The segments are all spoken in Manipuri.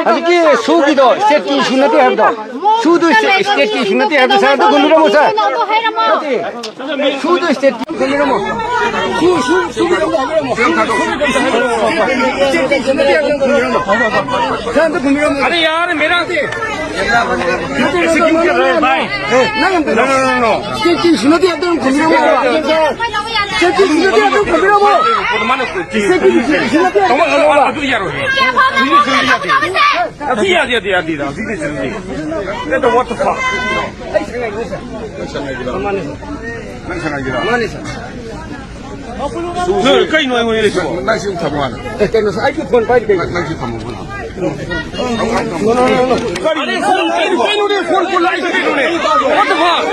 ಅದಕ್ಕೆ ಸೂಗಿದು ಸ್ಟೇಟ್ ಸುನ್ನತಿ ಹೇಳ್ದು ಸೂದು ಸ್ಟೇಟ್ ಸುನ್ನತಿ ಹೇಳ್ದು ಸರ್ ಅದು ಗುಂಡುರಮು ಸರ್ ಸೂದು ಸ್ಟೇಟ್ ಗುಂಡುರಮು अरे यार मेरा कई नोए ले सो ना सिम थमवान के नो आई फोन पाइ के ना सिम थमवान अरे फोन नो दे फोन को लाइट के नो ने व्हाट द फक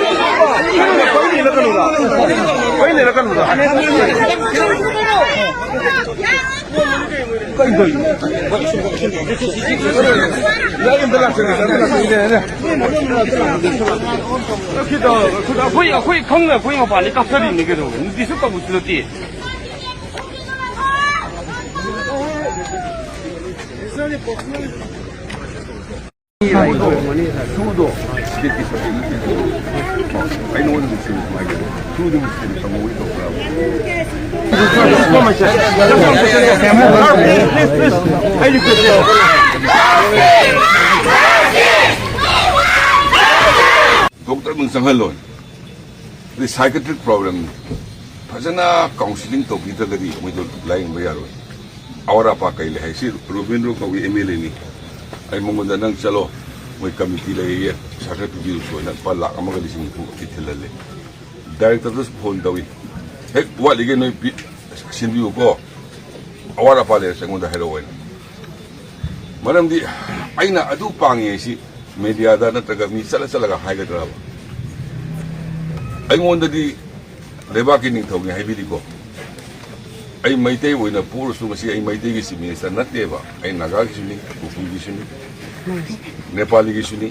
कोई नहीं लगन कई गई यार इंदला से खुदा खुदा कोई खंग कोई मा पानी का सरी नि के दो नि सब को बुझती sudo sedikit seperti itu. I know what this is like. Sudo mesti sama itu berapa. Dokter mengsangalon. The psychiatric problem. Pasana counseling to kita tadi, itu lain bayarun. Awak apa kailah hasil Robin Ro kau MLA ni. Ay mongda nang chalo moy committee la ye sarta tu so na pala amaga lising ku kithelale director dos phone dawi hek wa lige noi sindiu ko awara pale sengonda heroin maram di aina adu pangi si media da na taga mi sala sala ga haiga dra ai ngonda di leba ki ning thogi haibidi ko ai maitei woina pur su masi ai maitei gi si minister nateba ai naga gi suni kufu gi suni Nepali की सुनी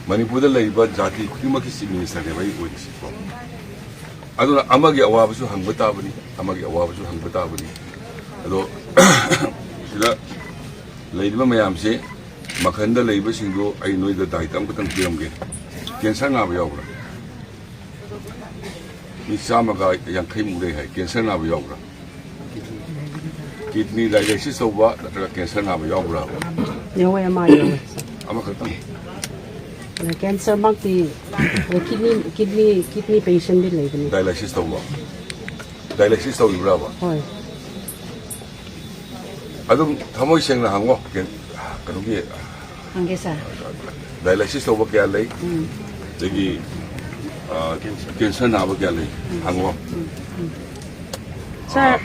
मणिपुर जाति खुद की चीफ मिनिस्टर ने भाई अमगी अवाबसु हंग ताबनी अमगी अवाबसु हंग ताबनी अदो मैम से मखंद लेबसिंगो आई नोइद दायित्व अमकतंग पिरमगे कैंसर नाब यावरा मी चामगा यांखै मुरे है कैंसर नाब यावरा किडनी डायलिसिस होबा नत्रगा cancer knob यावरा Yawa ama yawa. Ama katang. Cancer makti kidney patient din lagi ni. Dialysis tahu ba? Dialysis tahu ibu berapa? Hoi. Adum thamoi seng na hango ken kanugi. Anggesa. Dialysis tahu ba kaya lay? Lagi cancer na ba kaya lay? Hango. Sir.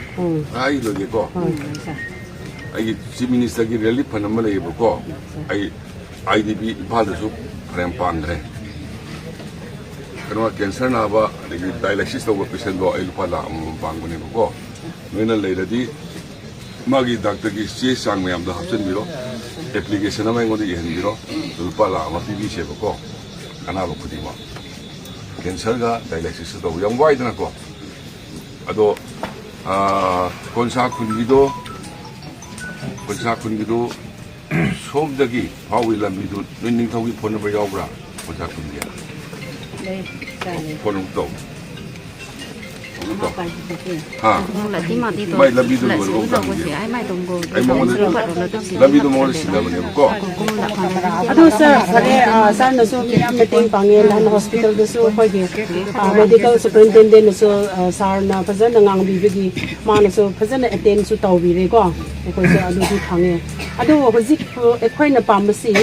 Ay lagi ko. Hoi. Sir. I chief minister की रिलीफ फंड में लेबो को आई आईडीबी इम्फाल दसु फ्रेम पांगरे कनो कैंसर नाबा लेगी डायलिसिस तो पेशेंट दो आई लुपा पांगने को नोइना लेरदी मागी डॉक्टर की चे सांग में हमदा हप्सन बिरो एप्लीकेशन में गोदि यहन बिरो लुपा ला मा पीबी से को अना लो खुदिमा कैंसर का डायलिसिस तो यम वाइड ना को अदो कोनसा खुदिदो Kunsa kun gitu, som dagi, hawi lam itu, ninding tahu phone number yaubra, kunsa kun dia. Phone untuk. Ha. Mai lam itu dulu. Lam itu mau sila mana ko. Aduh sir, sir nasu kira meeting panggil dan hospital nasu pergi. Medical superintendent nasu sir na pasal nangang bibigi, mana nasu pasal na attend su tahu biri ko. Kau sih aduh tu panggil. Aduh hujik ekoi na pamasi,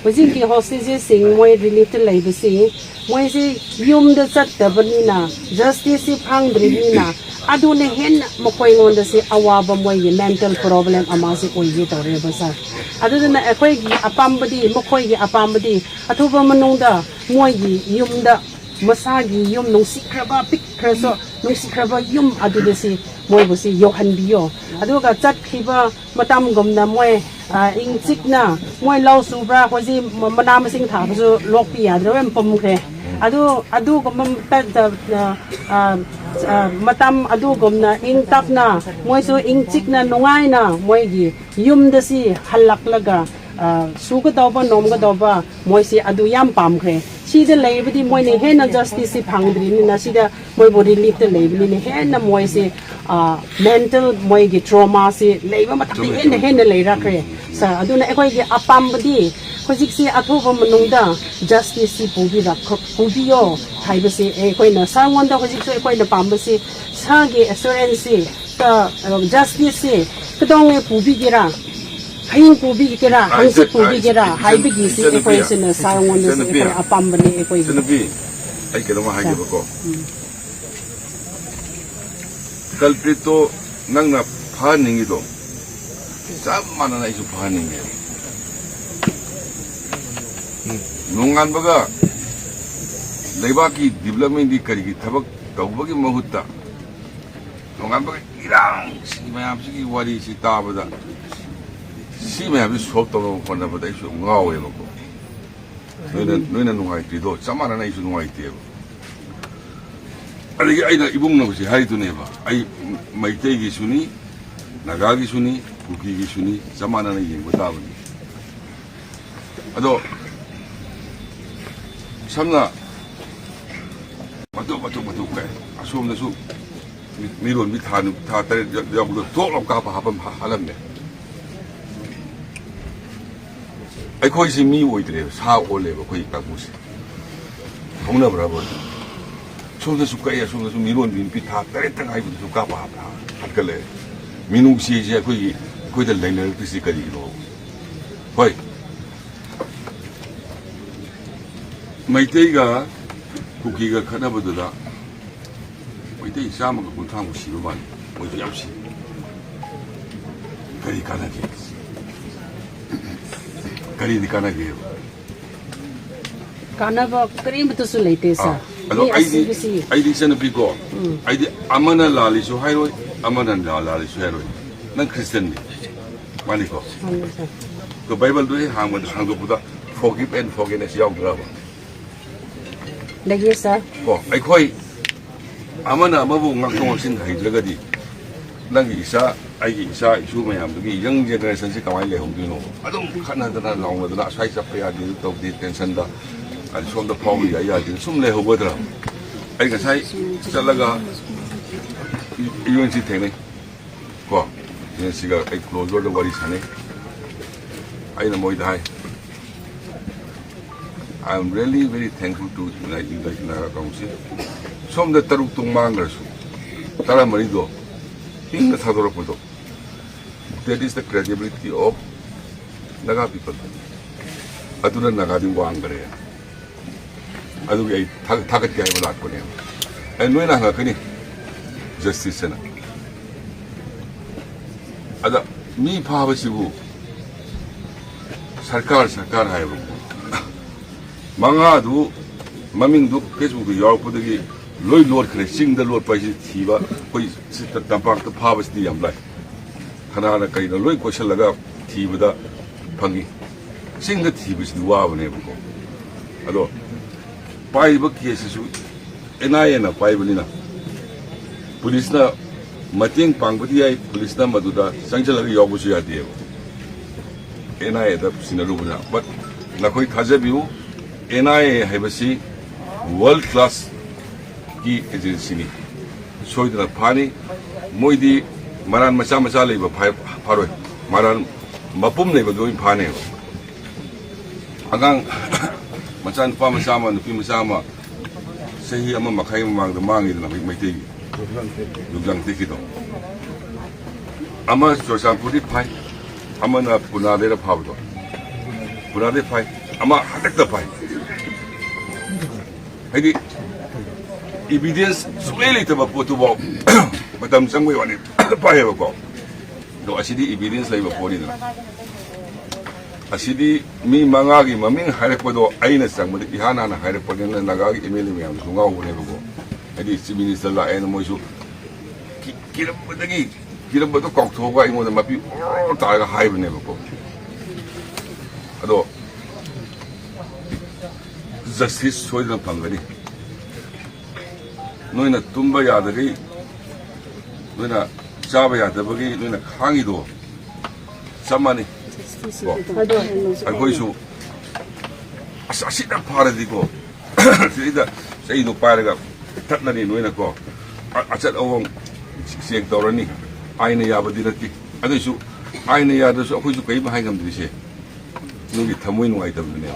hujik ki hospital sing moi relief terlai besi, moi si yum de sat terbani na, justice si pang dri na. Aduh ne hen mokoi ngonda si awaba moi mental problem amasi koi je tahu re besar. Aduh na ekoi ki apambadi mokoi ki apambadi. Aduh pemenungda moi ki yum da masagi yum nung sikraba pik kerso nung sikraba yum aduh desi moi besi yohan biyo. Aduh ka cat kiba matam gomna moi ing cik na moi lau subra hoji manam sing tha besu lok pi ya drawem pom khe. Aduh ko mam ta matam adugom na ingtap na moy so ingchik na nungay na moy gi yum da si halak laga su ga daw ba nom ga daw ba moy si adu yam pam kre si da lay bidi moy ni hen na justice si phangdri ni na si da moy body relief da lay bidi ni hen na moy si mental moy gi trauma si lay ba matak hen na lay ra kre sa adu na ekoi gi apam bidi hojik si athoba manungda justice si pubiyo haibasi ekhoina sangwanda hojik so ekhoina pambasi sage assurance ta justice si kadong pubigira hayung pubigira hangsi pubigira haibigi si ekhoina sina sangwanda si ekhoina apambani ekhoina sinabi ay kailangan mahagi ko kalprito nang na paning ito sa mana na iso paning ito nungan baga leibaki development di karigi tabak tawbagi mahutta nungan baga irang si mayam si wari si tabada si mayam si sok tawo kona bada isu ngawe bako noina nungai tido samana na isu nungai tido aligi aina ibung na si hari tu neba ai maitei gi suni nagagi suni kuki gi suni samana na yeng batabani ado sam나 마tuk kay asum na su miron mi than tha tare yam lo to lo ka pa hapam halam ne ai khoi si mi oi tre sa o le ba khoi ka mu si thongna bra bo sum na su kay asum na su miron bin pi tha tare tang ai bu su ka pa ha hat ka le minung si je khoi da lai le si ka ri ro hoi 마이테이가 국기가 가나보다 마이테이 싸먹고 군탕고 시로만 뭐지 없이 가리 가나게 가리 가나게 kanaba krim to su leite sa alo 아이디 세는 비고 아이디 아마나 라리수 하이로 아마나 라리수 하이로 난 크리스천니 마니고 그 바이블도 한국보다 forgive and forgiveness 야오더라고 lagi sa ꯑꯩꯈꯣꯏ ꯑꯃꯅ ꯑꯃꯕꯨ ꯉꯥꯛꯊꯣꯛ ꯉꯥꯛꯁꯤꯟ ꯍꯩꯇ꯭ꯔꯒꯗꯤ ꯅꯪꯒꯤ ꯑꯩꯒꯤ ꯏꯁꯨ ꯃꯌꯥꯝꯗꯨꯒꯤ ꯌꯪ ꯖꯦꯅꯦꯔꯦꯁꯟꯁꯤ ꯀꯃꯥꯏꯅ ꯂꯩꯍꯧꯗꯣꯏꯅꯣ ꯑꯗꯨꯝ ꯈꯠꯅꯗꯅ ꯂꯥꯎꯅꯗꯅ ꯑꯁ꯭ꯋꯥꯏ ꯆꯠꯄ ꯌꯥꯗꯦ ꯇꯧꯗꯦ ꯇꯦꯟꯁꯟꯗ ꯁꯣꯝꯗ ꯐꯥꯎꯕ ꯌꯥꯗꯦ ꯁꯨꯝ ꯂꯩꯍꯧꯒꯗ꯭ꯔꯥ ꯑꯩ ꯉꯁꯥꯏ ꯆꯠꯂꯒ UNC ꯊꯦꯡꯅꯩ UNC가 ꯑꯩ ꯀ꯭ꯂꯣꯖꯔꯗ ꯋꯥꯔꯤ ꯁꯥꯟꯅꯩ ꯑꯩꯅ ꯃꯣꯏꯗ ꯍꯥꯏ I'm really very thankful to Naga Council. Some the Taruk Mangers, Taramarido, in the Sadoropodo. That is the credibility of Naga people. Aduna Nagadi Wangare. Adu Tagat Gaivalat. And when I have any justice, Ada me Pavasibu Sarkar Haibu. 망아도 마밍도 계속도 여러분들이 로이 로드 그래 싱더 로드 빠지 티바 거의 시스터 담박도 파버스디 ям라이 하나하나 까이도 로이 고실라가 티보다 방기 싱더 티브스도 와보네 보고 아도 파이브 케이스수 에나에나 파이브니나 폴리스나 마팅 방부디아이 폴리스나 마두다 상절하게 여보셔야 돼요 에나에다 시나루구나 but 나거의 타자비우 NIA 하이버시 월드 클래스 기 에전시니 소이드나 파니 모이디 마란 마차 레이버 바로 마란 마쁨 레이버 도인 파네요 아강 마찬 파 마차마 누피 마차마 세히 아마 마카이 망도 망이드나 마이테기 육장 티기도 아마 조상푸디 파이 아마나 부나데라 파브도 부나데 파이 아마 하닥다 파이 Jadi evidence sueli tu bapa tu bawa macam sanggup wani apa ya bapa? Do asidi evidence lagi bapa ni. Asidi mi mangagi maming hari pada aina sanggup ihana na hari pada na nagagi email ni yang sungau ni bapa. Jadi si minister lah aina moisu kira betul kau tu kau ingat tapi tak ada hai ni bapa. Ado justice soy dalam panggari. 노이나 tumba 야들이 노이나 잡아 야들이 노이나 강이도 samani ko ai su asida para diko sida sei no para ga tatna ni noina ko achat awong siek dorani aina ya badinati adu su aina ya da su akoi su kai ba haigam dise nugi thamoi nuai tam ne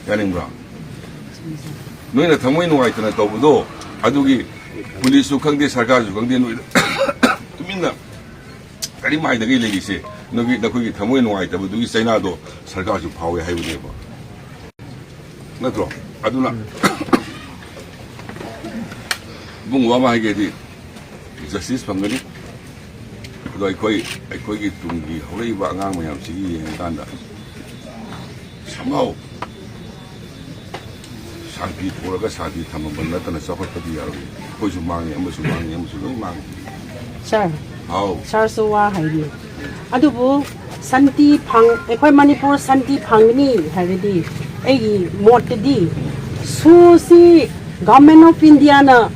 yaning bra noina thamoi nuai tana to budo adugi police su khangde sarkar su khangde noi tuminna kari mai da gai legi se 너기 너기 담모에 놓아 있다. 너기 사이나도 설가 좀 파워에 해야 돼 봐. 나도 아두나. 뭐 와마 하게디. justice 방거니. 그거 거의 둥기 허리 방앙 뭐 양식이 간다. somehow 사비 돌아가 사비 담은 건 나타나 서버터디 야로. 거기서 망이 아무서 망. Sir. 아우. Sir wa haidi. Adubu santi phang ekhoi Manipur santi phangni haridi egi motdi susi government of India na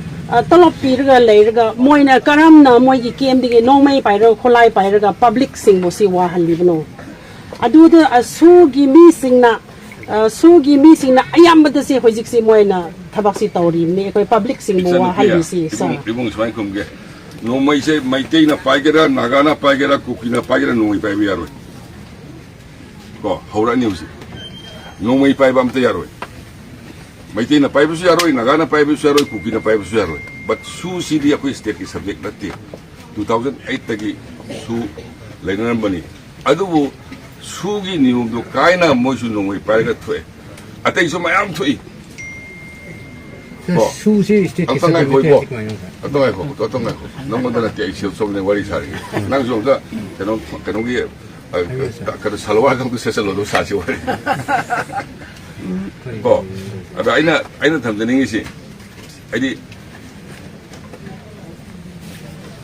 tolop pirga leirga moina karamna moigi kemdige nomai pairo kholai pairga public sing bosi wa halibno aduda sugi mi singna ayambada se hojik si moina thabak si tawri ne ekhoi public sing bo wa halisi sa ibung smai kumge no mai se mai te na paigera nagana paigera kukina paigera no mai pai yaro ko haura news no mai pai bam te yaro mai te na pai bu yaro nagana pai bu yaro kukina pai bu yaro but su si dia ko state ki subject lati 2008 tagi su lainan bani adu su gi nium do kaina mo su no mai pai ga thwe atai so mai am thwe 수시 스테이크 어떤 거 너무들 때 있어 somne wari sari nang so da kanong kada salwa kang se salo do sa si wari ko aba aina tamdani ngi si ai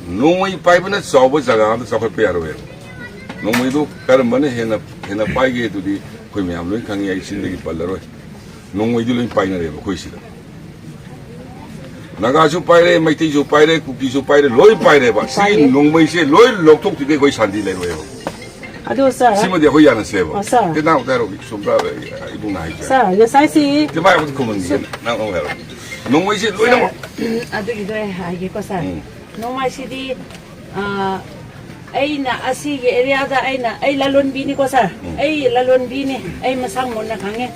nongoi pai bana saw jaga da saw pe yaro nongoi do kar mane hena pai ge du di koi me am loi kang ai sin de pallaro nongoi du loi pai na re ko si 나가주 파이레 마이티주 파이레 쿠키주 파이레 로이 파이레 바 시 농메시 로이 록톡 되게 거의 산디 내로요 adu sir 시모디 거의 안 세고 sir. 대나 대로 좀라 이분 나이죠 sir the size 대마 아무도 고문 나 오늘 농메시 로이 나 adu ido ai ko sa no mai sidi aina asi ge area da aina ai lalon bini ko sa ai lalon bini ai masang mon na khange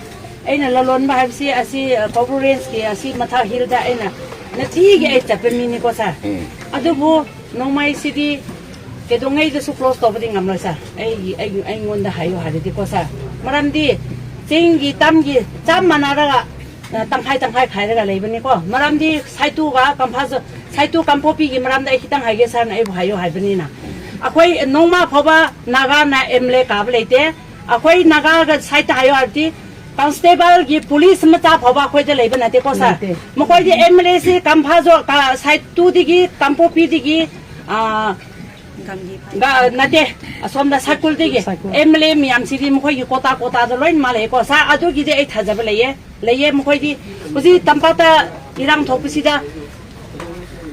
aina lalon ba habsi asi conference ke asi matha hil da aina na tige ai tape mini ko sa adu bo no mai sidi ke dongai da su close to badi ngam lo sa ai ngon da hayo hade di ko sa maram di jingi tamgi cham manara ga tangkai khai ra lei bani ko maram di saitu ga kampha saitu kampopi gi maram da hitang haige sa na ai hayo hai bani na akhoi nongma phoba naga na emle ka bleite akhoi naga ga saita hayo arti constable gi police macha phoba khoi de leiba na te ko sa mokoi di emle se kampha jo ka saitu digi kampopi digi ga nate asomda sakul digi emle miam siri mokoi gi kota do loin male ko sa adu gi de ai thajab leiye mokoi di usi tampata irang thopusida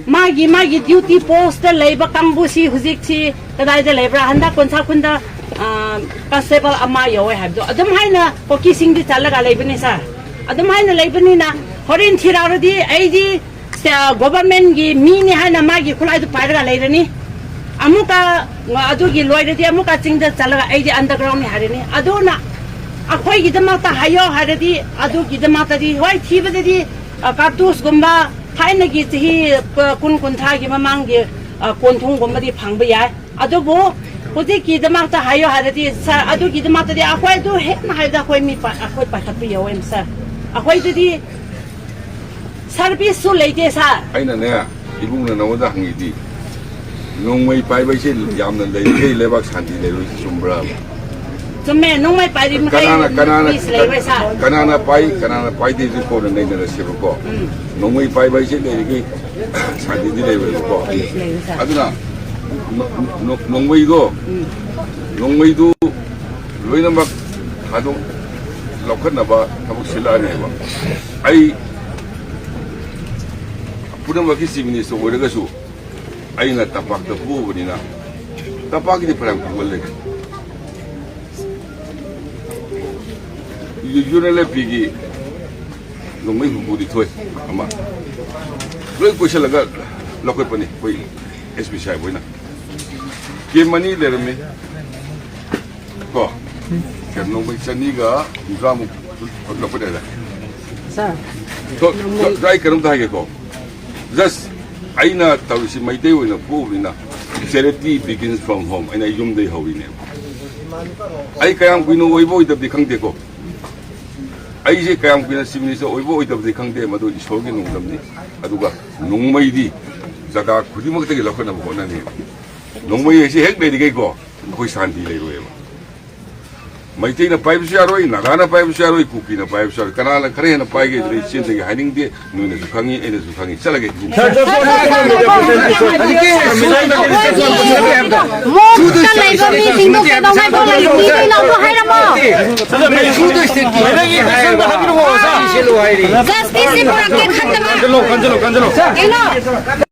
magi duty post leiba kambusi huzikchi kadai de lebra handa konsa khunda constable ama yowe habdo adum haina koki singdi chalaga leibani sa adum haina leibani na horin thirarodi aidi government gi mini haina magi khulai du pairaga leirani amuka adu gi loiradi amuka chingda chalaga aidi underground ni harini aduna akhoi gi dama ta hayo haradi adu gi dama ta di hoi thibadi cartouche gumba haina gi chi kun tha gi mamang gi konthong gumba di phangba ya adu bo Poti kita mak ta hayo harati sa adu kita mak ta di akwai tu he na hayo da akwai mi pa akwai pa khat pi yawem sa akwai tu di service su leite sa aina ne ibung na nawa da hangi di nongmai pai bai se yam na lei ke lebak santi le ro sumbra jumme nong mai pa di mi kai kanana pai de ko na nei na se ko nongmai pai bai se le ke santi di le ko aduna 농무이도 로이는 막 가도 lokhan na ba kabuk sila ne ba ai पुनमकी चीफ मिनिस्टर ओरगसु अइना तपाक द पुबनिना तपाक दि फरम पुगल ले यूनले पिगी नोमै हुबुदि थोय अमा लोय क्वेश्चन लगा लकोय पनि कोई एसपी साहब होइना के मनी लेरमे को के नोमै चनीगा उजामु लकोय Sir. तो ड्राई करूँ था को जस्ट आइना तब से मैते हुए ना पूरी charity begins from home आइना यूम दे हुई ने आई कयाम कुइनो ओइबो इधर दिखंग देखो आई जे कयाम कुइना सिमनी से ओइबो इधर दिखंग दे मधु ईश्वर के नुंगलम ने अदुगा नुंगमई दी जगह खुदी मगते के लखना बोना ने नुंगमई ऐसे हेक ले दिगे को कोई शांति ले रोए मैते ना पाइप से आरोई नागाना पाइप से आरोई कुकी ना पाइप से कनाल करे ना पाएगे इधर चीन से हाइनिंग दे नुने सुखांगी एने सुखांगी चला गए Justice